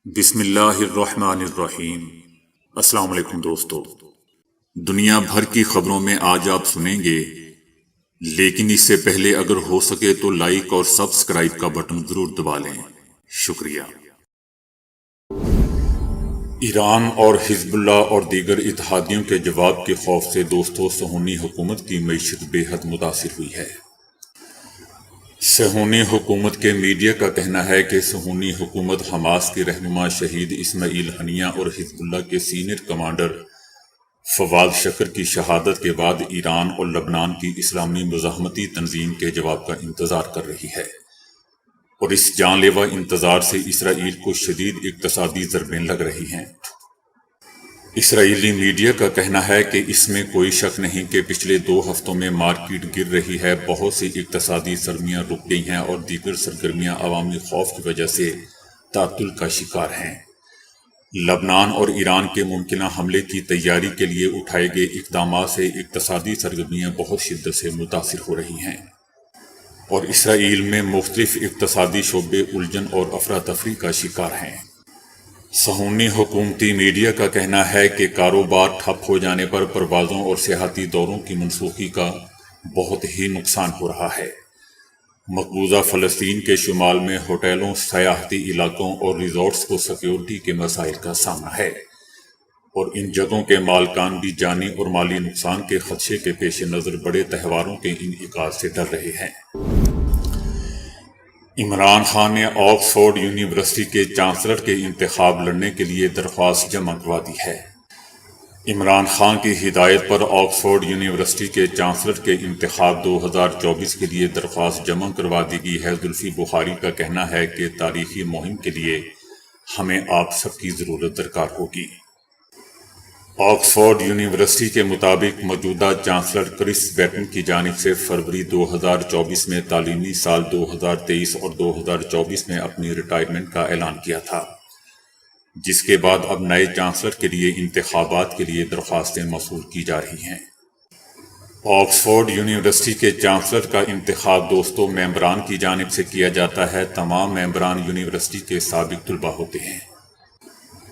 بسم اللہ الرحمن الرحیم۔ السلام علیکم دوستو، دنیا بھر کی خبروں میں آج آپ سنیں گے، لیکن اس سے پہلے اگر ہو سکے تو لائک اور سبسکرائب کا بٹن ضرور دبا لیں۔ شکریہ۔ ایران اور حزب اللہ اور دیگر اتحادیوں کے جواب کے خوف سے دوستو صہیونی حکومت کی معیشت بے حد متاثر ہوئی ہے۔ صہیونی حکومت کے میڈیا کا کہنا ہے کہ صہیونی حکومت حماس کے رہنما شہید اسماعیل ہنیہ اور حزب اللہ کے سینئر کمانڈر فواد شکر کی شہادت کے بعد ایران اور لبنان کی اسلامی مزاحمتی تنظیم کے جواب کا انتظار کر رہی ہے، اور اس جان لیوا انتظار سے اسرائیل کو شدید اقتصادی ضربیں لگ رہی ہیں۔ اسرائیلی میڈیا کا کہنا ہے کہ اس میں کوئی شک نہیں کہ پچھلے 2 ہفتوں میں مارکیٹ گر رہی ہے، بہت سی اقتصادی سرگرمیاں رک گئی ہیں اور دیگر سرگرمیاں عوامی خوف کی وجہ سے تعطل کا شکار ہیں۔ لبنان اور ایران کے ممکنہ حملے کی تیاری کے لیے اٹھائے گئے اقدامات سے اقتصادی سرگرمیاں بہت شدت سے متاثر ہو رہی ہیں، اور اسرائیل میں مختلف اقتصادی شعبے الجھن اور افراتفری کا شکار ہیں۔ صہیونی حکومتی میڈیا کا کہنا ہے کہ کاروبار ٹھپ ہو جانے پر پروازوں اور سیاحتی دوروں کی منسوخی کا بہت ہی نقصان ہو رہا ہے۔ مقبوضہ فلسطین کے شمال میں ہوٹلوں، سیاحتی علاقوں اور ریزورٹس کو سیکیورٹی کے مسائل کا سامنا ہے، اور ان جگہوں کے مالکان بھی جانی اور مالی نقصان کے خدشے کے پیش نظر بڑے تہواروں کے انعقاد سے ڈر رہے ہیں۔ عمران خان نے آکسفورڈ یونیورسٹی کے چانسلر کے انتخاب لڑنے کے لیے درخواست جمع کروا دی ہے۔ عمران خان کی ہدایت پر آکسفورڈ یونیورسٹی کے چانسلر کے انتخاب 2024 کے لیے درخواست جمع کروا دی گئی ہے۔ زلفی بخاری کا کہنا ہے کہ تاریخی مہم کے لیے ہمیں آپ سب کی ضرورت درکار ہوگی۔ آکسفورڈ یونیورسٹی کے مطابق موجودہ چانسلر کرس بیٹن کی جانب سے فروری 2024 میں تعلیمی سال 2023 اور 2024 میں اپنی ریٹائرمنٹ کا اعلان کیا تھا، جس کے بعد اب نئے چانسلر کے لیے انتخابات کے لیے درخواستیں موصول کی جا رہی ہیں۔ آکسفورڈ یونیورسٹی کے چانسلر کا انتخاب دوستوں ممبران کی جانب سے کیا جاتا ہے۔ تمام ممبران یونیورسٹی کے سابق طلباء ہوتے ہیں،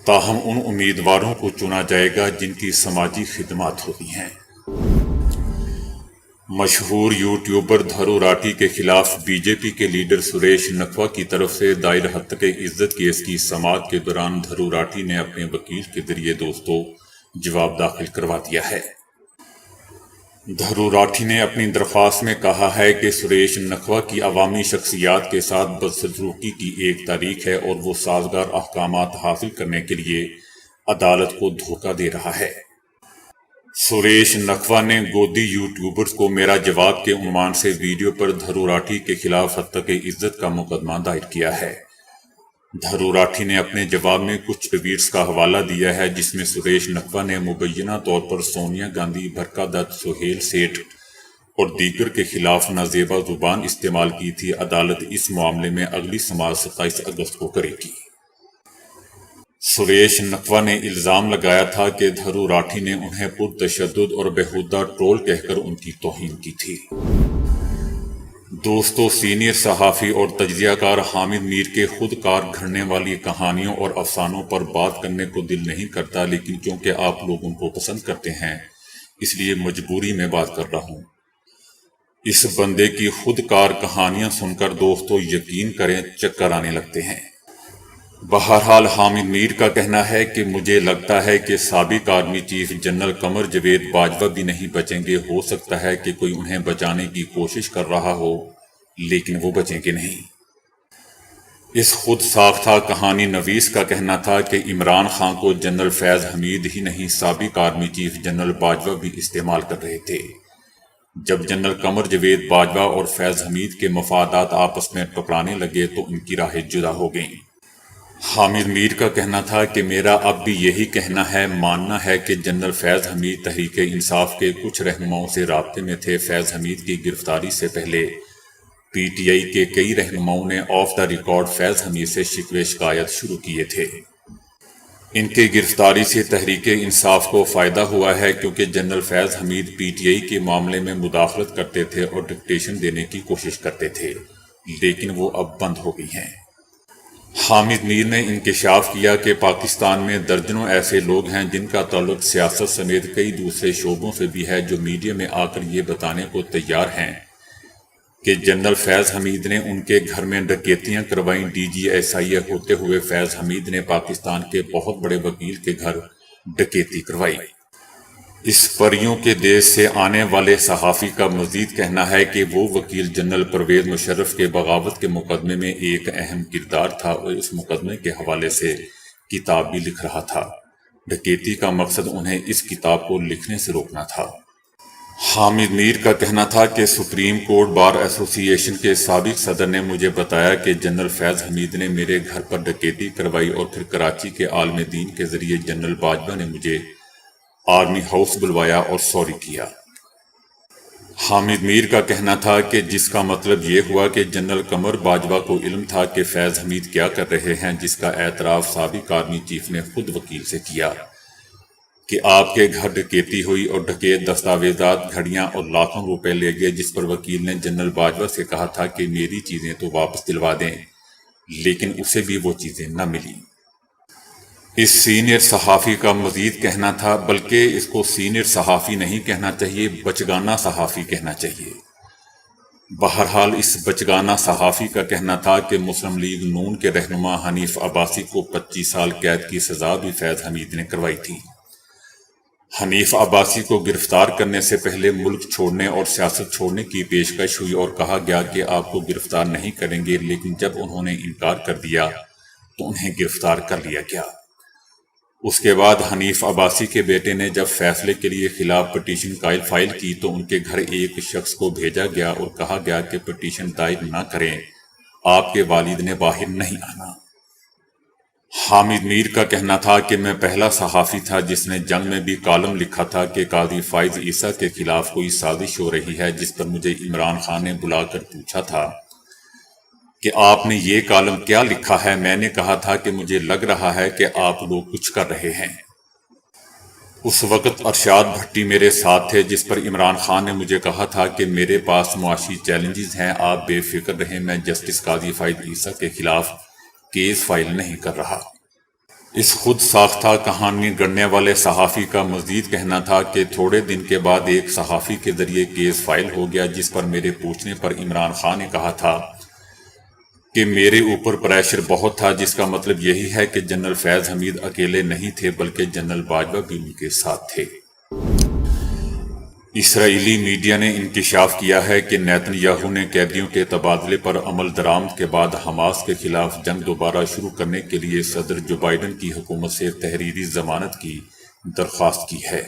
تاہم ان امیدواروں کو چنا جائے گا جن کی سماجی خدمات ہوتی ہیں۔ مشہور یوٹیوبر دھرو راٹھی کے خلاف بی جے پی کے لیڈر سریش نکھوا کی طرف سے دائر ہتک عزت کیس کی سماعت کے دوران دھرو راٹھی نے اپنے وکیل کے ذریعے دوستوں جواب داخل کروا دیا ہے۔ دھرو راٹھی نے اپنی درخواست میں کہا ہے کہ سریش نکھوا کی عوامی شخصیات کے ساتھ بدسلوکی کی ایک تاریخ ہے اور وہ سازگار احکامات حاصل کرنے کے لیے عدالت کو دھوکہ دے رہا ہے۔ سریش نکھوا نے گودی یوٹیوبرز کو میرا جواب کے عنوان سے ویڈیو پر دھرو راٹھی کے خلاف ہتک عزت کا مقدمہ دائر کیا ہے۔ دھرو راٹھی نے اپنے جواب میں کچھ ٹویٹس کا حوالہ دیا ہے جس میں سریش نکھوا نے مبینہ طور پر سونیا گاندھی، برکا دت، سہیل سیٹھ اور دیگر کے خلاف نازیبا زبان استعمال کی تھی۔ عدالت اس معاملے میں اگلی سماعت 27 اگست کو کرے گی۔ سریش نکھوا نے الزام لگایا تھا کہ دھرو راٹھی نے انہیں پرتشدد اور بیہودہ ٹرول کہہ کر ان کی توہین کی تھی۔ دوستو، سینئر صحافی اور تجزیہ کار حامد میر کے خود کار گھڑنے والی کہانیوں اور افسانوں پر بات کرنے کو دل نہیں کرتا، لیکن چونکہ آپ لوگ ان کو پسند کرتے ہیں اس لیے مجبوری میں بات کر رہا ہوں۔ اس بندے کی خود کار کہانیاں سن کر دوستو یقین کریں چکر آنے لگتے ہیں۔ بہرحال حامد میر کا کہنا ہے کہ مجھے لگتا ہے کہ سابق army chief general Qamar Javed Bajwa بھی نہیں بچیں گے۔ ہو سکتا ہے کہ کوئی انہیں بچانے کی کوشش کر رہا ہو لیکن وہ بچیں گے نہیں۔ اس خود ساختہ کہانی نویس کا کہنا تھا کہ عمران خان کو جنرل فیض حمید ہی نہیں سابق آرمی چیف جنرل باجوہ بھی استعمال کر رہے تھے۔ جب جنرل قمر جاوید باجوہ اور فیض حمید کے مفادات آپس میں ٹکرانے لگے تو ان کی راہیں جدا ہو گئیں۔ حامد میر کا کہنا تھا کہ میرا اب بھی یہی کہنا ہے، ماننا ہے کہ جنرل فیض حمید تحریک انصاف کے کچھ رہنماؤں سے رابطے میں تھے۔ فیض حمید کی گرفتاری سے پہلے پی ٹی آئی کے کئی رہنماؤں نے آف دا ریکارڈ فیض حمید سے شکوے شکایت شروع کیے تھے۔ ان کی گرفتاری سے تحریک انصاف کو فائدہ ہوا ہے کیونکہ general Faiz Hamid P T I کے معاملے میں مداخلت کرتے تھے اور ڈکٹیشن دینے کی کوشش کرتے تھے، لیکن وہ اب بند ہو گئی ہیں۔ حامد میر نے انکشاف کیا کہ پاکستان میں درجنوں ایسے لوگ ہیں جن کا تعلق سیاست سمیت کئی دوسرے شعبوں سے بھی ہے، جو میڈیا میں آ کر یہ بتانے کو تیار ہیں کہ جنرل فیض حمید نے ان کے گھر میں ڈکیتیاں کروائیں۔ ڈی جی ایس آئی ہوتے ہوئے فیض حمید نے پاکستان کے بہت بڑے وکیل کے گھر ڈکیتی کروائی۔ اس پریوں کے دیش سے آنے والے صحافی کا مزید کہنا ہے کہ وہ وکیل جنرل پرویز مشرف کے بغاوت کے مقدمے میں ایک اہم کردار تھا اور اس مقدمے کے حوالے سے کتاب بھی لکھ رہا تھا۔ ڈکیتی کا مقصد انہیں اس کتاب کو لکھنے سے روکنا تھا۔ حامد میر کا کہنا تھا کہ سپریم کورٹ بار ایسوسی ایشن کے سابق صدر نے مجھے بتایا کہ جنرل فیض حمید نے میرے گھر پر ڈکیتی کروائی اور پھر کراچی کے عالم دین کے ذریعے جنرل باجوہ نے مجھے آرمی ہاؤس بلوایا اور سوری کیا۔ حامد میر کا کہنا تھا کہ جس کا مطلب یہ ہوا کہ جنرل قمر باجوہ کو علم تھا کہ فیض حمید کیا کر رہے ہیں، جس کا اعتراف سابق آرمی چیف نے خود وکیل سے کیا کہ آپ کے گھر ڈکیتی ہوئی اور ڈکیت دستاویزات، گھڑیاں اور لاکھوں روپے لے گئے، جس پر وکیل نے جنرل باجوہ سے کہا تھا کہ میری چیزیں تو واپس دلوا دیں، لیکن اسے بھی وہ چیزیں نہ ملیں۔ اس سینئر صحافی کا مزید کہنا تھا، بلکہ اس کو سینئر صحافی نہیں کہنا چاہیے، بچگانہ صحافی کہنا چاہیے۔ بہرحال اس بچگانہ صحافی کا کہنا تھا کہ مسلم لیگ نون کے رہنما حنیف عباسی کو 25 سال قید کی سزا بھی فیض حمید نے کروائی تھی۔ حنیف عباسی کو گرفتار کرنے سے پہلے ملک چھوڑنے اور سیاست چھوڑنے کی پیشکش ہوئی اور کہا گیا کہ آپ کو گرفتار نہیں کریں گے، لیکن جب انہوں نے انکار کر دیا تو انہیں گرفتار کر لیا گیا۔ اس کے بعد حنیف عباسی کے بیٹے نے جب فیصلے کے لیے خلاف پٹیشن فائل کی تو ان کے گھر ایک شخص کو بھیجا گیا اور کہا گیا کہ پٹیشن دائر نہ کریں، آپ کے والد نے باہر نہیں آنا۔ حامد میر کا کہنا تھا کہ میں پہلا صحافی تھا جس نے جنگ میں بھی کالم لکھا تھا کہ قاضی فائز عیسیٰ کے خلاف کوئی سازش ہو رہی ہے، جس پر مجھے عمران خان نے بلا کر پوچھا تھا کہ آپ نے یہ کالم کیا لکھا ہے؟ میں نے کہا تھا کہ مجھے لگ رہا ہے کہ آپ لوگ کچھ کر رہے ہیں۔ اس وقت ارشاد بھٹی میرے ساتھ تھے، جس پر عمران خان نے مجھے کہا تھا کہ میرے پاس معاشی چیلنجز ہیں، آپ بے فکر رہیں، میں جسٹس قاضی فائز عیسیٰ کے خلاف کیس فائل نہیں کر رہا۔ اس خود ساختہ کہانی گڑنے والے صحافی کا مزید کہنا تھا کہ تھوڑے دن کے بعد ایک صحافی کے ذریعے کیس فائل ہو گیا، جس پر میرے پوچھنے پر عمران خان نے کہا تھا کہ میرے اوپر پریشر بہت تھا، جس کا مطلب یہی ہے کہ جنرل فیض حمید اکیلے نہیں تھے بلکہ جنرل باجوہ بھی ان کے ساتھ تھے۔ اسرائیلی میڈیا نے انکشاف کیا ہے کہ نیتن یاہو نے قیدیوں کے تبادلے پر عمل درآمد کے بعد حماس کے خلاف جنگ دوبارہ شروع کرنے کے لیے صدر جو بائیڈن کی حکومت سے تحریری ضمانت کی درخواست کی ہے۔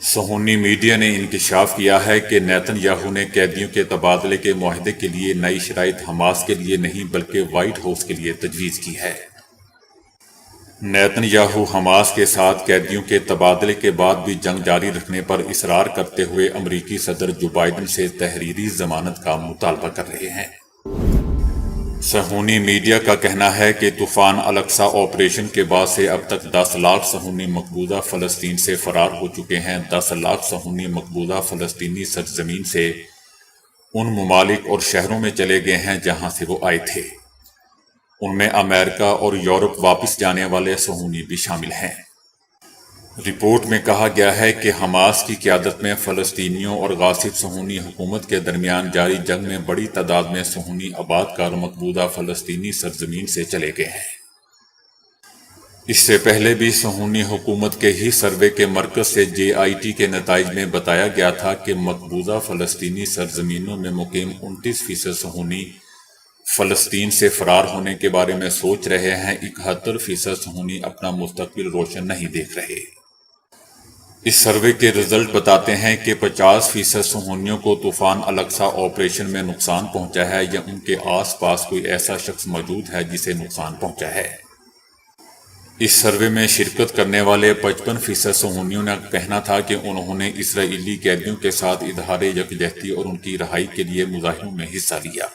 صہیونی میڈیا نے انکشاف کیا ہے کہ نیتن یاہو نے قیدیوں کے تبادلے کے معاہدے کے لیے نئی شرائط حماس کے لیے نہیں بلکہ وائٹ ہاؤس کے لیے تجویز کی ہے۔ نیتن یاہو حماس کے ساتھ قیدیوں کے تبادلے کے بعد بھی جنگ جاری رکھنے پر اصرار کرتے ہوئے امریکی صدر جو بائیڈن سے تحریری ضمانت کا مطالبہ کر رہے ہیں۔ صہیونی میڈیا کا کہنا ہے کہ طوفان الاقصی آپریشن کے بعد سے اب تک 10 لاکھ صہیونی مقبوضہ فلسطین سے فرار ہو چکے ہیں۔ 10 لاکھ صہیونی مقبوضہ فلسطینی سرزمین سے ان ممالک اور شہروں میں چلے گئے ہیں جہاں سے وہ آئے تھے۔ ان میں امریکہ اور یورپ واپس جانے والے صہیونی بھی شامل ہیں۔ رپورٹ میں کہا گیا ہے کہ حماس کی قیادت میں فلسطینیوں اور غاصب صہیونی حکومت کے درمیان جاری جنگ میں بڑی تعداد میں صہیونی آباد کار مقبوضہ فلسطینی سرزمین سے چلے گئے ہیں۔ اس سے پہلے بھی صہیونی حکومت کے ہی سروے کے مرکز سے JIT کے نتائج میں بتایا گیا تھا کہ مقبوضہ فلسطینی سرزمینوں میں مقیم 29% صہیونی فلسطین سے فرار ہونے کے بارے میں سوچ رہے ہیں۔ 71% صہیونی اپنا مستقبل روشن نہیں دیکھ رہے۔ اس سروے کے رزلٹ بتاتے ہیں کہ 50% صہیونیوں کو طوفان الاقصی آپریشن میں نقصان پہنچا ہے یا ان کے آس پاس کوئی ایسا شخص موجود ہے جسے نقصان پہنچا ہے۔ اس سروے میں شرکت کرنے والے 55% صہیونیوں نے کہنا تھا کہ انہوں نے اسرائیلی قیدیوں کے ساتھ اظہار یکجہتی اور ان کی رہائی کے لیے مظاہروں میں حصہ لیا۔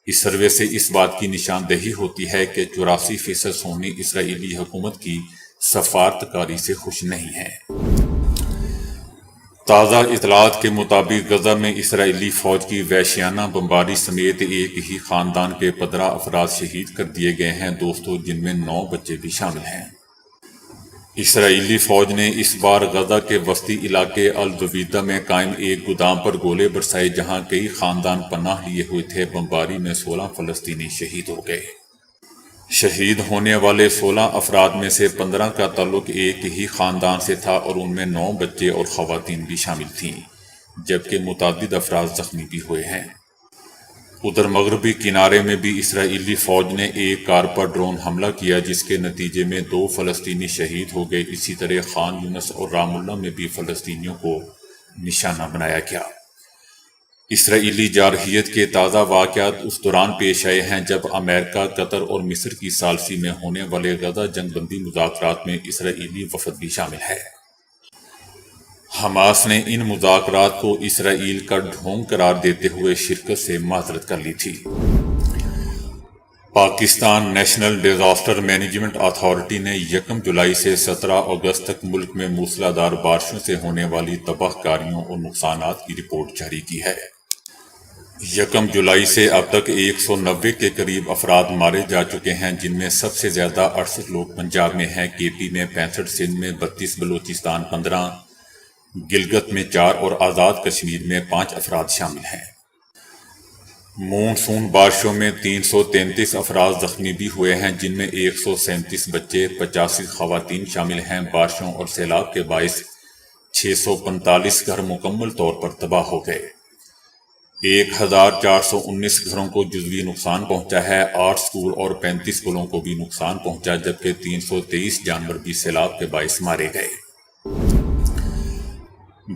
اس سروے سے اس بات کی نشاندہی ہوتی ہے کہ 84% صہیونی اسرائیلی حکومت کی سفارتکاری سے خوش نہیں ہیں۔ تازہ اطلاعات کے مطابق غزہ میں اسرائیلی فوج کی وحشیانہ بمباری سمیت ایک ہی خاندان کے 15 افراد شہید کر دیے گئے ہیں دوستو، جن میں 9 بچے بھی شامل ہیں۔ اسرائیلی فوج نے اس بار غزہ کے وسطی علاقے الزویدہ میں قائم ایک گودام پر گولے برسائے جہاں کئی خاندان پناہ لیے ہوئے تھے۔ بمباری میں 16 فلسطینی شہید ہو گئے۔ شہید ہونے والے 16 افراد میں سے 15 کا تعلق ایک ہی خاندان سے تھا اور ان میں 9 بچے اور خواتین بھی شامل تھیں، جبکہ متعدد افراد زخمی بھی ہوئے ہیں۔ ادھر مغربی کنارے میں بھی اسرائیلی فوج نے ایک کار پر ڈرون حملہ کیا جس کے نتیجے میں 2 فلسطینی شہید ہو گئے۔ اسی طرح خان یونس اور رام اللہ میں بھی فلسطینیوں کو نشانہ بنایا گیا۔ اسرائیلی جارحیت کے تازہ واقعات اس دوران پیش آئے ہیں جب امریکہ، قطر اور مصر کی ثالثی میں ہونے والے غزہ جنگ بندی مذاکرات میں اسرائیلی وفد بھی شامل ہے۔ حماس نے ان مذاکرات کو اسرائیل کا ڈھونگ قرار دیتے ہوئے شرکت سے معذرت کر لی تھی۔ Pakistan national disaster management authority نے 1 جولائی سے 17 اگست تک ملک میں موسلا دھار بارشوں سے ہونے والی تباہ کاریوں اور نقصانات کی رپورٹ جاری کی ہے۔ 1 جولائی سے اب تک 190 کے قریب افراد مارے جا چکے ہیں، جن میں سب سے زیادہ 68 لوگ پنجاب میں ہیں، کے پی میں 65، سندھ میں 32، بلوچستان 15، گلگت میں 4 اور آزاد کشمیر میں 5 افراد شامل ہیں۔ مونسون بارشوں میں 333 افراد زخمی بھی ہوئے ہیں، جن میں 137 بچے، 85 خواتین شامل ہیں۔ بارشوں اور سیلاب کے باعث 645 گھر مکمل طور پر تباہ ہو گئے۔ 1419 گھروں کو جزوی نقصان پہنچا ہے، 8 سکول اور 35 پلوں کو بھی نقصان پہنچا، جبکہ 323 جانور بھی سیلاب کے باعث مارے گئے۔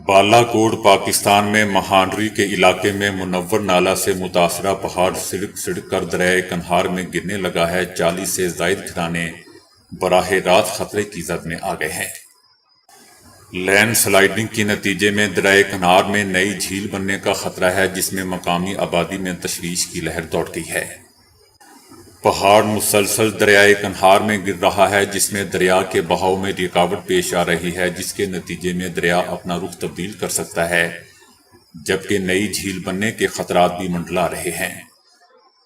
بالا کوٹ پاکستان میں مہانڈری کے علاقے میں منور نالہ سے متاثرہ پہاڑ سڑک کر دریائے کنہار میں گرنے لگا ہے۔ 40 سے زائد گھرانے براہ راست خطرے کی زد میں آ گئے ہیں۔ لینڈ سلائیڈنگ کے نتیجے میں دریائے کنہار میں نئی جھیل بننے کا خطرہ ہے، جس میں مقامی آبادی میں تشویش کی لہر دوڑ گئی ہے۔ پہاڑ مسلسل دریائے کنہار میں گر رہا ہے، جس میں دریا کے بہاؤ میں رکاوٹ پیش آ رہی ہے، جس کے نتیجے میں دریا اپنا رخ تبدیل کر سکتا ہے، جبکہ نئی جھیل بننے کے خطرات بھی منڈلا رہے ہیں،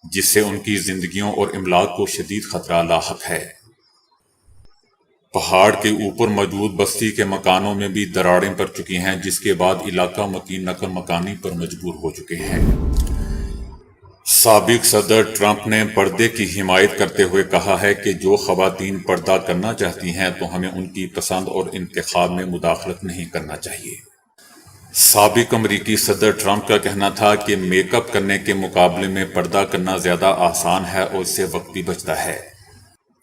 جس سے ان کی زندگیوں اور املاک کو شدید خطرہ لاحق ہے۔ پہاڑ کے اوپر موجود بستی کے مکانوں میں بھی دراڑیں پڑ چکی ہیں، جس کے بعد علاقہ مکین نقل مکانی پر مجبور ہو چکے ہیں۔ سابق صدر ٹرمپ نے پردے کی حمایت کرتے ہوئے کہا ہے کہ جو خواتین پردہ کرنا چاہتی ہیں تو ہمیں ان کی پسند اور انتخاب میں مداخلت نہیں کرنا چاہیے۔ سابق امریکی صدر ٹرمپ کا کہنا تھا کہ میک اپ کرنے کے مقابلے میں پردہ کرنا زیادہ آسان ہے اور اس سے وقت بھی بچتا ہے،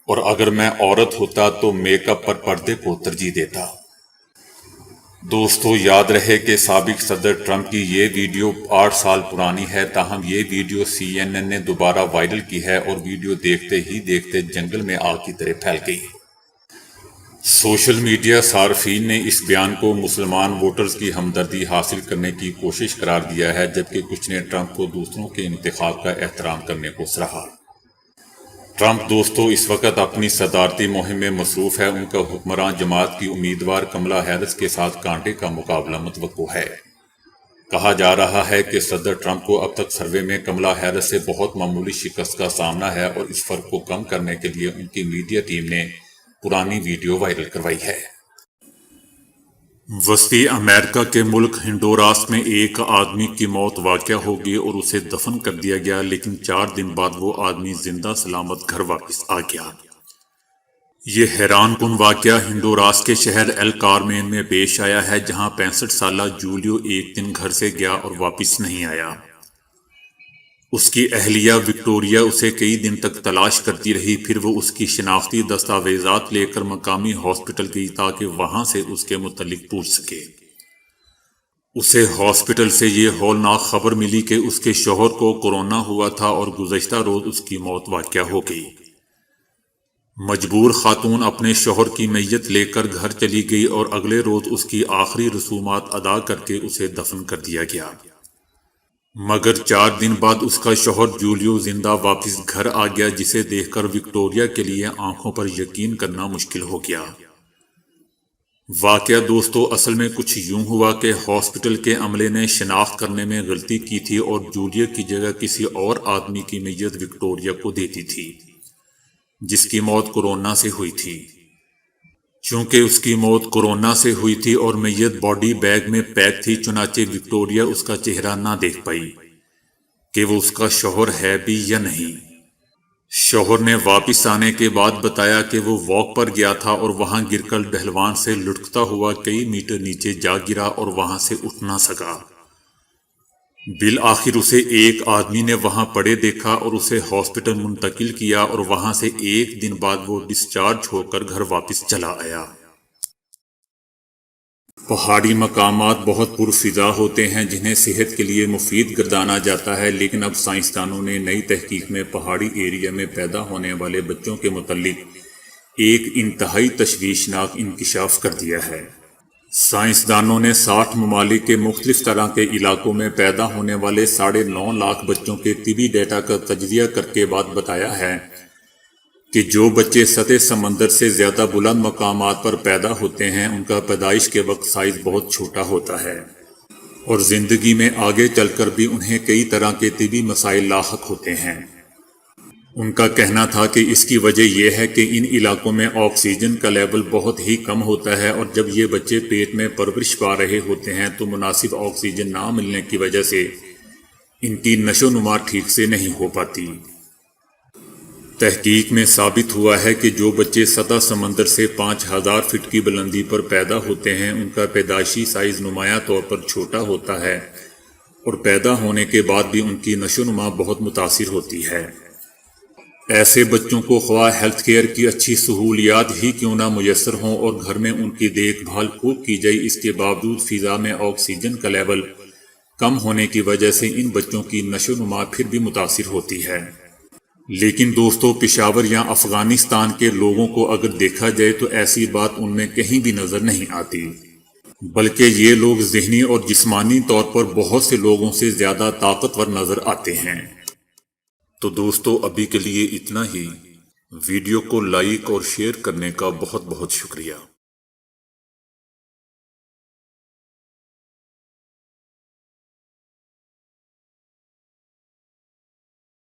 اور اگر میں عورت ہوتا تو میک اپ پر پردے کو ترجیح دیتا۔ دوستو، یاد رہے کہ سابق صدر ٹرمپ کی یہ ویڈیو 8 سال پرانی ہے، تاہم یہ ویڈیو CNN نے دوبارہ وائرل کی ہے اور ویڈیو دیکھتے ہی دیکھتے جنگل میں آگ کی طرح پھیل گئی۔ سوشل میڈیا صارفین نے اس بیان کو مسلمان ووٹرز کی ہمدردی حاصل کرنے کی کوشش قرار دیا ہے، جبکہ کچھ نے ٹرمپ کو دوسروں کے انتخاب کا احترام کرنے کو سراہا۔ ٹرمپ دوستو اس وقت اپنی صدارتی مہم میں مصروف ہے۔ ان کا حکمراں جماعت کی امیدوار کملا ہیرس کے ساتھ کانٹے کا مقابلہ متوقع ہے۔ کہا جا رہا ہے کہ صدر ٹرمپ کو اب تک سروے میں کملا ہیرس سے بہت معمولی شکست کا سامنا ہے، اور اس فرق کو کم کرنے کے لیے ان کی میڈیا ٹیم نے پرانی ویڈیو وائرل کروائی ہے۔ وسطی امریکہ کے ملک ہنڈوراس میں ایک آدمی کی موت واقع ہو گئی اور اسے دفن کر دیا گیا، لیکن 4 دن بعد وہ آدمی زندہ سلامت گھر واپس آ گیا۔ یہ حیران کن واقعہ ہنڈوراس کے شہر ایل کارمین میں پیش آیا ہے، جہاں 65 سالہ جولیو ایک دن گھر سے گیا اور واپس نہیں آیا۔ اس کی اہلیہ وکٹوریا اسے کئی دن تک تلاش کرتی رہی، پھر وہ اس کی شناختی دستاویزات لے کر مقامی ہاسپٹل گئی تاکہ وہاں سے اس کے متعلق پوچھ سکے۔ اسے ہاسپٹل سے یہ ہولناک خبر ملی کہ اس کے شوہر کو کورونا ہوا تھا اور گزشتہ روز اس کی موت واقع ہو گئی۔ مجبور خاتون اپنے شوہر کی میت لے کر گھر چلی گئی اور اگلے روز اس کی آخری رسومات ادا کر کے اسے دفن کر دیا گیا، مگر 4 دن بعد اس کا شوہر جولیو زندہ واپس گھر آ گیا، جسے دیکھ کر وکٹوریا کے لیے آنکھوں پر یقین کرنا مشکل ہو گیا۔ واقعہ دوستو اصل میں کچھ یوں ہوا کہ ہاسپٹل کے عملے نے شناخت کرنے میں غلطی کی تھی اور جولیا کی جگہ کسی اور آدمی کی میت وکٹوریا کو دیتی تھی جس کی موت کورونا سے ہوئی تھی۔ چونکہ اس کی موت کورونا سے ہوئی تھی اور میت باڈی بیگ میں پیک تھی، چنانچہ وکٹوریا اس کا چہرہ نہ دیکھ پائی کہ وہ اس کا شوہر ہے بھی یا نہیں۔ شوہر نے واپس آنے کے بعد بتایا کہ وہ واک پر گیا تھا اور وہاں گر کر ڈھلوان سے لٹکتا ہوا کئی میٹر نیچے جا گرا اور وہاں سے اٹھ نہ سکا۔ بالآخر اسے ایک آدمی نے وہاں پڑے دیکھا اور اسے ہاسپٹل منتقل کیا اور وہاں سے ایک دن بعد وہ ڈسچارج ہو کر گھر واپس چلا آیا۔ پہاڑی مقامات بہت پرفضا ہوتے ہیں جنہیں صحت کے لیے مفید گردانا جاتا ہے، لیکن اب سائنسدانوں نے نئی تحقیق میں پہاڑی ایریا میں پیدا ہونے والے بچوں کے متعلق ایک انتہائی تشویشناک انکشاف کر دیا ہے۔ سائنسدانوں نے 60 ممالک کے مختلف طرح کے علاقوں میں پیدا ہونے والے 9.5 لاکھ بچوں کے طبی ڈیٹا کا تجزیہ کر کے بعد بتایا ہے کہ جو بچے سطح سمندر سے زیادہ بلند مقامات پر پیدا ہوتے ہیں ان کا پیدائش کے وقت سائز بہت چھوٹا ہوتا ہے اور زندگی میں آگے چل کر بھی انہیں کئی طرح کے طبی مسائل لاحق ہوتے ہیں۔ ان کا کہنا تھا کہ اس کی وجہ یہ ہے کہ ان علاقوں میں آکسیجن کا لیول بہت ہی کم ہوتا ہے اور جب یہ بچے پیٹ میں پرورش پا رہے ہوتے ہیں تو مناسب آکسیجن نہ ملنے کی وجہ سے ان کی نشو و نما ٹھیک سے نہیں ہو پاتی۔ تحقیق میں ثابت ہوا ہے کہ جو بچے سطح سمندر سے 5000 فٹ کی بلندی پر پیدا ہوتے ہیں ان کا پیدائشی سائز نمایاں طور پر چھوٹا ہوتا ہے اور پیدا ہونے کے بعد بھی ان کی نشو و نما بہت متاثر ہوتی ہے۔ ایسے بچوں کو خواہ ہیلتھ کیئر کی اچھی سہولیات ہی کیوں نہ میسر ہوں اور گھر میں ان کی دیکھ بھال خوب کی جائے، اس کے باوجود فضا میں آکسیجن کا لیول کم ہونے کی وجہ سے ان بچوں کی نشو و نما پھر بھی متاثر ہوتی ہے۔ لیکن دوستو پشاور یا افغانستان کے لوگوں کو اگر دیکھا جائے تو ایسی بات ان میں کہیں بھی نظر نہیں آتی، بلکہ یہ لوگ ذہنی اور جسمانی طور پر بہت سے لوگوں سے زیادہ طاقتور نظر آتے ہیں۔ تو دوستو ابھی کے لیے اتنا ہی۔ ویڈیو کو لائک اور شیئر کرنے کا بہت بہت شکریہ۔